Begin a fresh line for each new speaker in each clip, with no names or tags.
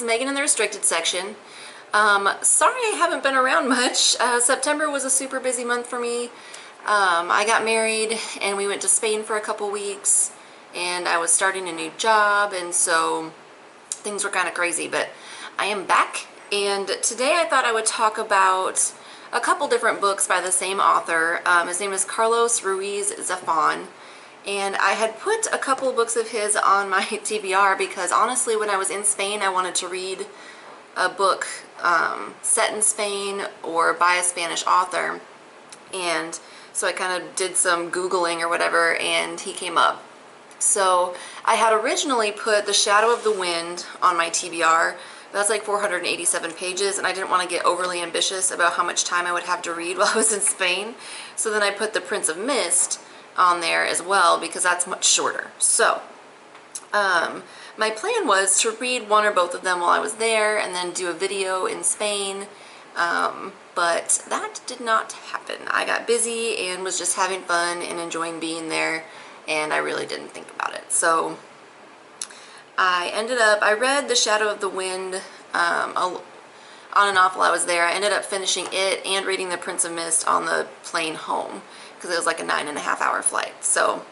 is Megan in the restricted section. Sorry I haven't been around much. September was a super busy month for me. I got married and we went to Spain for a couple weeks, and I was starting a new job, and so things were kind of crazy, but I am back, and today I thought I would talk about a couple different books by the same author. His name is Carlos Ruiz Zafon, and I had put a couple books of his on my TBR because honestly when I was in Spain I wanted to read a book set in Spain or by a Spanish author, and so I kind of did some Googling or whatever, and he came up. So I had originally put The Shadow of the Wind on my TBR. That's like 487 pages, and I didn't want to get overly ambitious about how much time I would have to read while I was in Spain. So then I put The Prince of Mist on there as well because that's much shorter. So my plan was to read one or both of them while I was there and then do a video in Spain, but that did not happen. I got busy and was just having fun and enjoying being there, and I really didn't think about it. So I read The Shadow of the Wind on and off while I was there. I ended up finishing it and reading The Prince of Mist on the plane home because it was like a 9.5-hour flight. So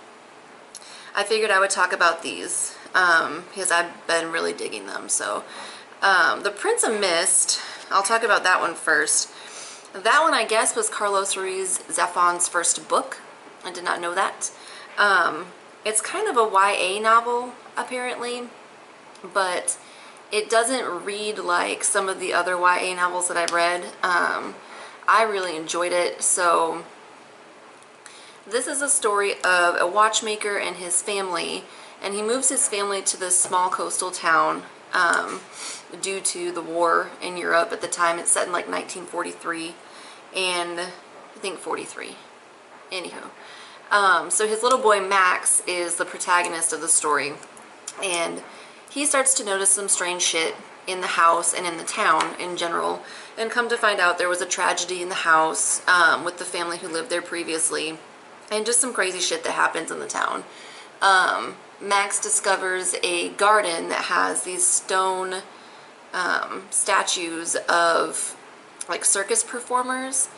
I figured I would talk about these because I've been really digging them. So The Prince of Mist, I'll talk about that one first. That one, I guess, was Carlos Ruiz Zafon's first book. I did not know that. It's kind of a YA novel, apparently, but it doesn't read like some of the other YA novels that I've read. I really enjoyed it. So this is a story of a watchmaker and his family, and he moves his family to this small coastal town due to the war in Europe at the time. It's set in like 1943, and I think 43. Anywho, so his little boy Max is the protagonist of the story, and he starts to notice some strange shit in the house and in the town in general, and come to find out there was a tragedy in the house with the family who lived there previously, and just some crazy shit that happens in the town. Max discovers a garden that has these stone statues of like circus performers,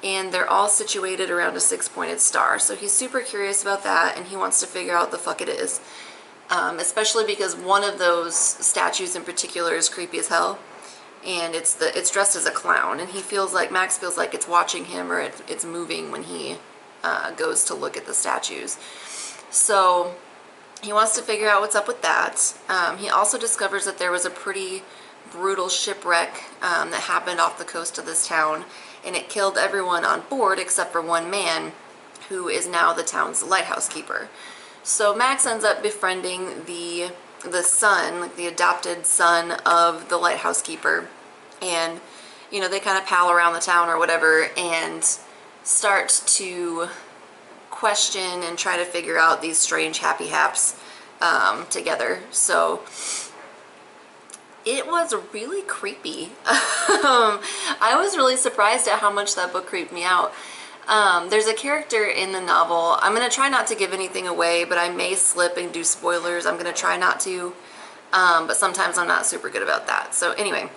and they're all situated around a six-pointed star. So he's super curious about that, and he wants to figure out what the fuck it is. Especially because one of those statues in particular is creepy as hell, and it's dressed as a clown, and Max feels like it's watching him, or it's moving when he goes to look at the statues. So he wants to figure out what's up with that. He also discovers that there was a pretty brutal shipwreck that happened off the coast of this town, and it killed everyone on board except for one man who is now the town's lighthouse keeper. So Max ends up befriending the son, like the adopted son of the lighthouse keeper, and they kind of pal around the town or whatever and start to question and try to figure out these strange happy haps together. So it was really creepy. I was really surprised at how much that book creeped me out. There's a character in the novel. I'm going to try not to give anything away, but I may slip and do spoilers. I'm going to try not to, but sometimes I'm not super good about that. So anyway,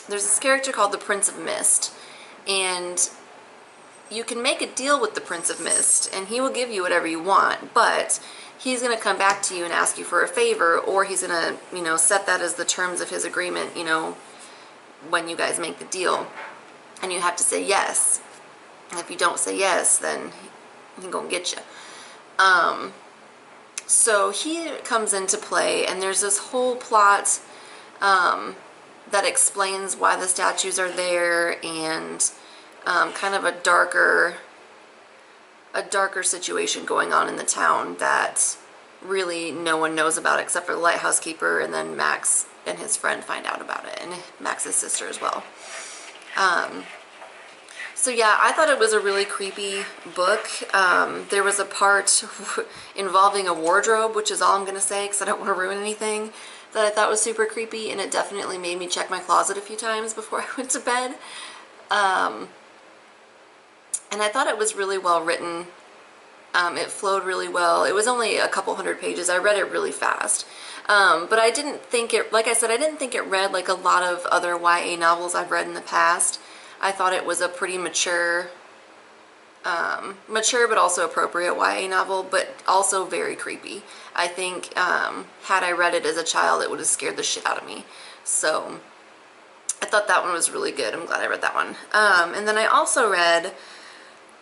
there's this character called the Prince of Mist, and you can make a deal with the Prince of Mist, and he will give you whatever you want, but he's going to come back to you and ask you for a favor, or he's going to, set that as the terms of his agreement, when you guys make the deal, and you have to say yes. And if you don't say yes, then he's going to get you. So he comes into play, and there's this whole plot that explains why the statues are there, and kind of a darker situation going on in the town that really no one knows about except for the lighthouse keeper, and then Max and his friend find out about it, and Max's sister as well. So yeah, I thought it was a really creepy book. There was a part involving a wardrobe, which is all I'm going to say because I don't want to ruin anything, that I thought was super creepy, and it definitely made me check my closet a few times before I went to bed. And I thought it was really well written. It flowed really well. It was only a couple hundred pages. I read it really fast. But I didn't think it, like I said, I didn't think it read like a lot of other YA novels I've read in the past. I thought it was a pretty mature but also appropriate YA novel, but also very creepy. I think had I read it as a child, it would have scared the shit out of me. So I thought that one was really good. I'm glad I read that one. And then I also read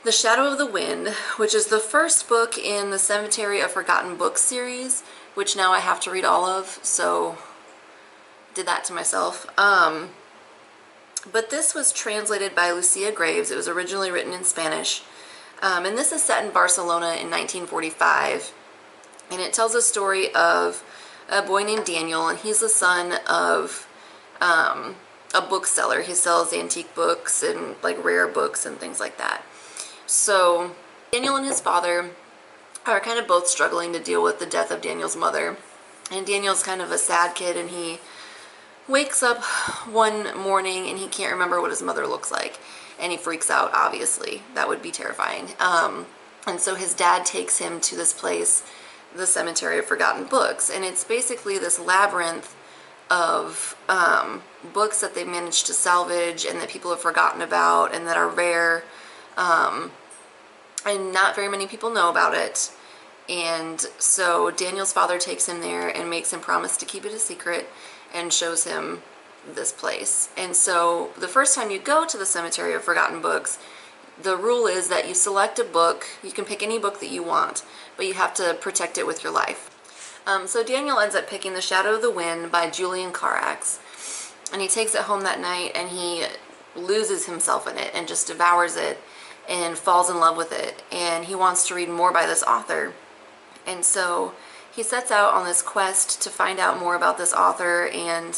The Shadow of the Wind, which is the first book in the Cemetery of Forgotten Books series, which now I have to read all of, so did that to myself. But this was translated by Lucia Graves. It was originally written in Spanish. And this is set in Barcelona in 1945. And it tells a story of a boy named Daniel, and he's the son of a bookseller. He sells antique books and like rare books and things like that. So Daniel and his father are kind of both struggling to deal with the death of Daniel's mother. And Daniel's kind of a sad kid, and he wakes up one morning and he can't remember what his mother looks like. And he freaks out, obviously. That would be terrifying. And so his dad takes him to this place, the Cemetery of Forgotten Books. And it's basically this labyrinth of books that they managed to salvage and that people have forgotten about and that are rare. And not very many people know about it. And so Daniel's father takes him there and makes him promise to keep it a secret and shows him this place. And so the first time you go to the Cemetery of Forgotten Books, the rule is that you select a book. You can pick any book that you want, but you have to protect it with your life. So Daniel ends up picking The Shadow of the Wind by Julian Carax, and he takes it home that night and he loses himself in it and just devours it and falls in love with it, and he wants to read more by this author. And so he sets out on this quest to find out more about this author and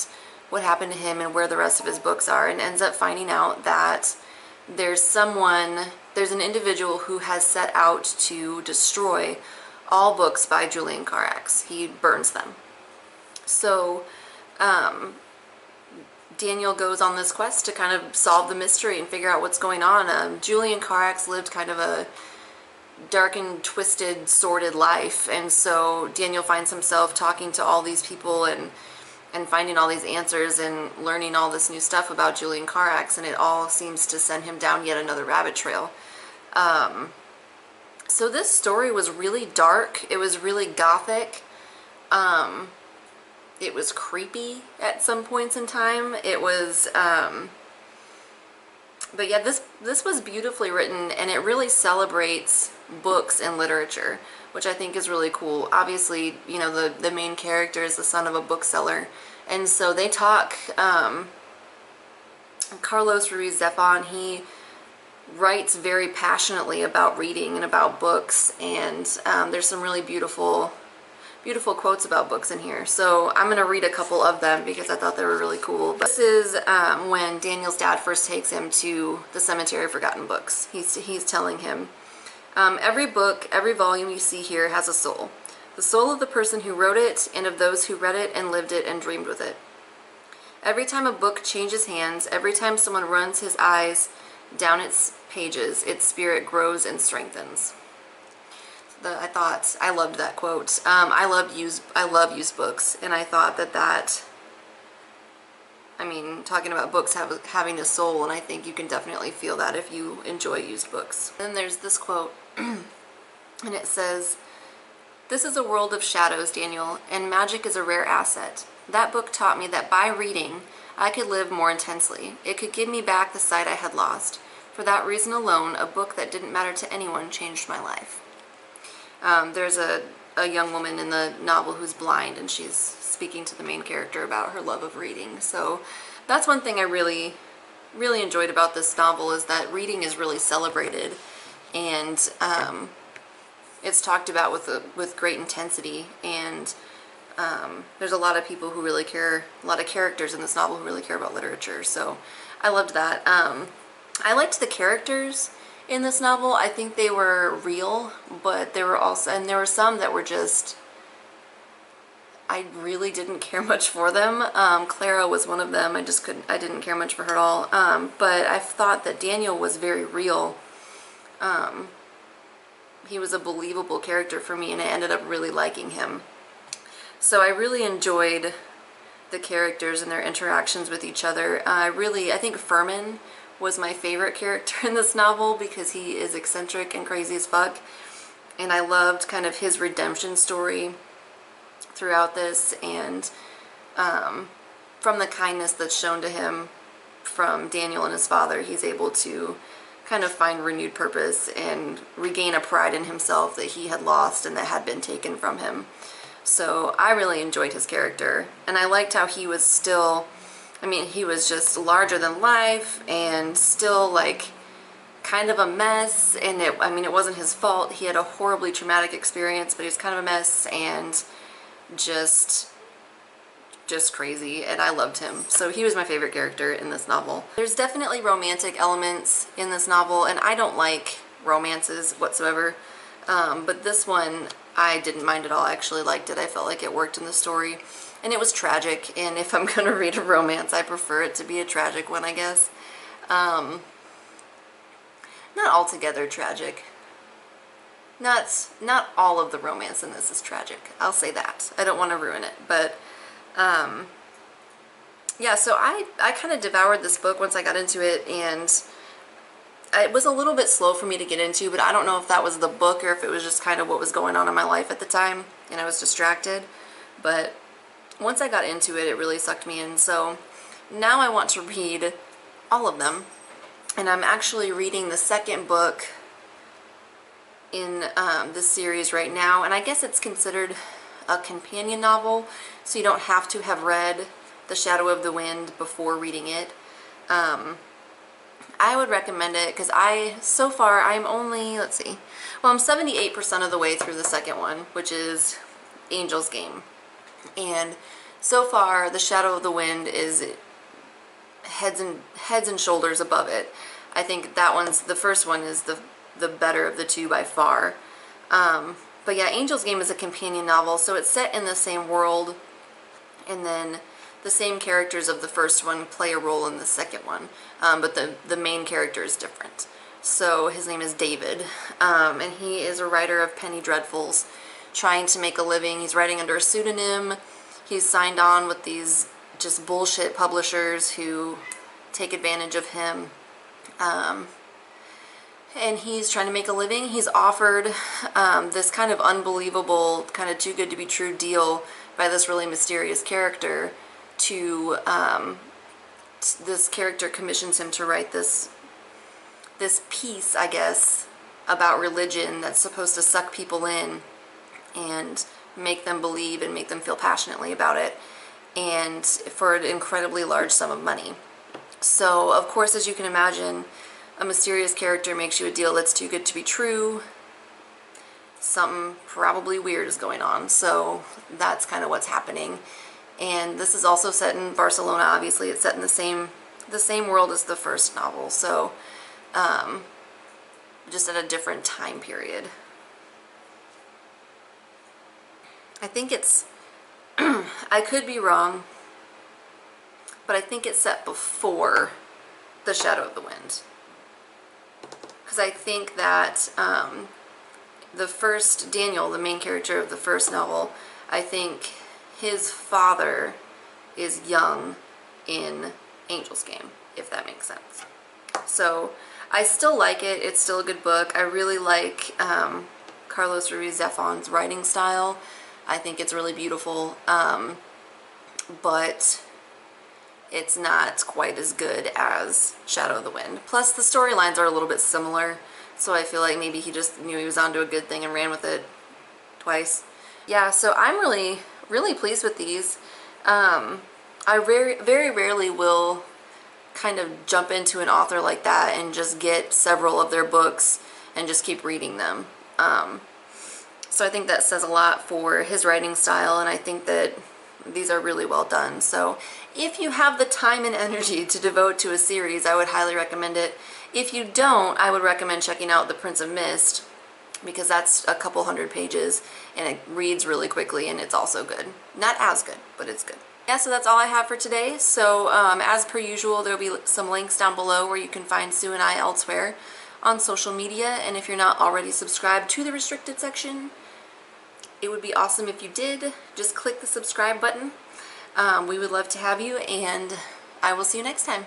what happened to him and where the rest of his books are, and ends up finding out that there's an individual who has set out to destroy all books by Julian Carax. He burns them. So Daniel goes on this quest to kind of solve the mystery and figure out what's going on. Julian Carax lived kind of a dark and twisted, sordid life, and so Daniel finds himself talking to all these people and finding all these answers and learning all this new stuff about Julian Carax, and it all seems to send him down yet another rabbit trail. So this story was really dark. It was really gothic. It was creepy at some points in time. It was, but yeah, this was beautifully written, and it really celebrates books and literature, which I think is really cool. Obviously, you know, the main character is the son of a bookseller, and so they talk, Carlos Ruiz Zafon, he writes very passionately about reading and about books, and there's some really beautiful quotes about books in here. So I'm going to read a couple of them because I thought they were really cool. But this is when Daniel's dad first takes him to the Cemetery of Forgotten Books. He's telling him, every book, every volume you see here has a soul. The soul of the person who wrote it and of those who read it and lived it and dreamed with it. Every time a book changes hands, every time someone runs his eyes down its pages, its spirit grows and strengthens. I loved that quote. I love used books, and I thought that I mean, talking about books having a soul, and I think you can definitely feel that if you enjoy used books. Then there's this quote, and it says, "This is a world of shadows, Daniel, and magic is a rare asset. That book taught me that by reading, I could live more intensely. It could give me back the sight I had lost. For that reason alone, a book that didn't matter to anyone changed my life." There's a young woman in the novel who's blind, and she's speaking to the main character about her love of reading. So that's one thing I really, really enjoyed about this novel, is that reading is really celebrated, and it's talked about with great intensity, and there's a lot of people who really care, a lot of characters in this novel who really care about literature. So I loved that. I liked the characters in this novel. I think they were real, but there were some that were just, I really didn't care much for them. Clara was one of them. I didn't care much for her at all. But I thought that Daniel was very real. he was a believable character for me, and I ended up really liking him. So I really enjoyed the characters and their interactions with each other. I think Furman was my favorite character in this novel because he is eccentric and crazy as fuck, and I loved kind of his redemption story throughout this, and from the kindness that's shown to him from Daniel and his father, he's able to kind of find renewed purpose and regain a pride in himself that he had lost and that had been taken from him. So I really enjoyed his character, and I liked how he was still, I mean, he was just larger than life and still like kind of a mess, and it wasn't his fault. He had a horribly traumatic experience, but he was kind of a mess and just crazy, and I loved him. So he was my favorite character in this novel. There's definitely romantic elements in this novel, and I don't like romances whatsoever, but this one I didn't mind at all. I actually liked it. I felt like it worked in the story, and it was tragic, and if I'm gonna read a romance, I prefer it to be a tragic one, I guess. Not altogether tragic. Not all of the romance in this is tragic. I'll say that. I don't want to ruin it, but yeah, so I kind of devoured this book once I got into it, and it was a little bit slow for me to get into, but I don't know if that was the book or if it was just kind of what was going on in my life at the time, and I was distracted. But once I got into it, it really sucked me in. So now I want to read all of them, and I'm actually reading the second book in this series right now, and I guess it's considered a companion novel, so you don't have to have read The Shadow of the Wind before reading it. I would recommend it because so far I'm only, let's see, well, I'm 78% of the way through the second one, which is Angel's Game. And so far, The Shadow of the Wind is heads and shoulders above it. I think the first one is the better of the two by far. But yeah, Angel's Game is a companion novel, so it's set in the same world, and then the same characters of the first one play a role in the second one, but the main character is different. So his name is David, and he is a writer of penny dreadfuls, trying to make a living. He's writing under a pseudonym. He's signed on with these just bullshit publishers who take advantage of him. And he's trying to make a living. He's offered this kind of unbelievable, kind of too good to be true deal by this really mysterious character to, this character commissions him to write this piece, I guess, about religion that's supposed to suck people in and make them believe and make them feel passionately about it, and for an incredibly large sum of money. So, of course, as you can imagine, a mysterious character makes you a deal that's too good to be true. Something probably weird is going on, so that's kind of what's happening. And this is also set in Barcelona. Obviously, it's set in the same world as the first novel, so just at a different time period. I think it's I could be wrong, but I think it's set before The Shadow of the Wind. Because I think that the first, Daniel, the main character of the first novel, I think his father is young in Angel's Game, if that makes sense. So I still like it. It's still a good book. I really like Carlos Ruiz Zafon's writing style. I think it's really beautiful, but it's not quite as good as Shadow of the Wind. Plus, the storylines are a little bit similar, so I feel like maybe he just knew he was onto a good thing and ran with it twice. Yeah, so I'm really, really pleased with these. I very rarely will kind of jump into an author like that and just get several of their books and just keep reading them. So I think that says a lot for his writing style, and I think that these are really well done. So if you have the time and energy to devote to a series, I would highly recommend it. If you don't, I would recommend checking out The Prince of Mist, because that's a couple hundred pages and it reads really quickly, and it's also good. Not as good, but it's good. Yeah, so that's all I have for today. So as per usual, there will be some links down below where you can find Sue and I elsewhere on social media. And if you're not already subscribed to the restricted section, it would be awesome if you did. Just click the subscribe button. We would love to have you, and I will see you next time.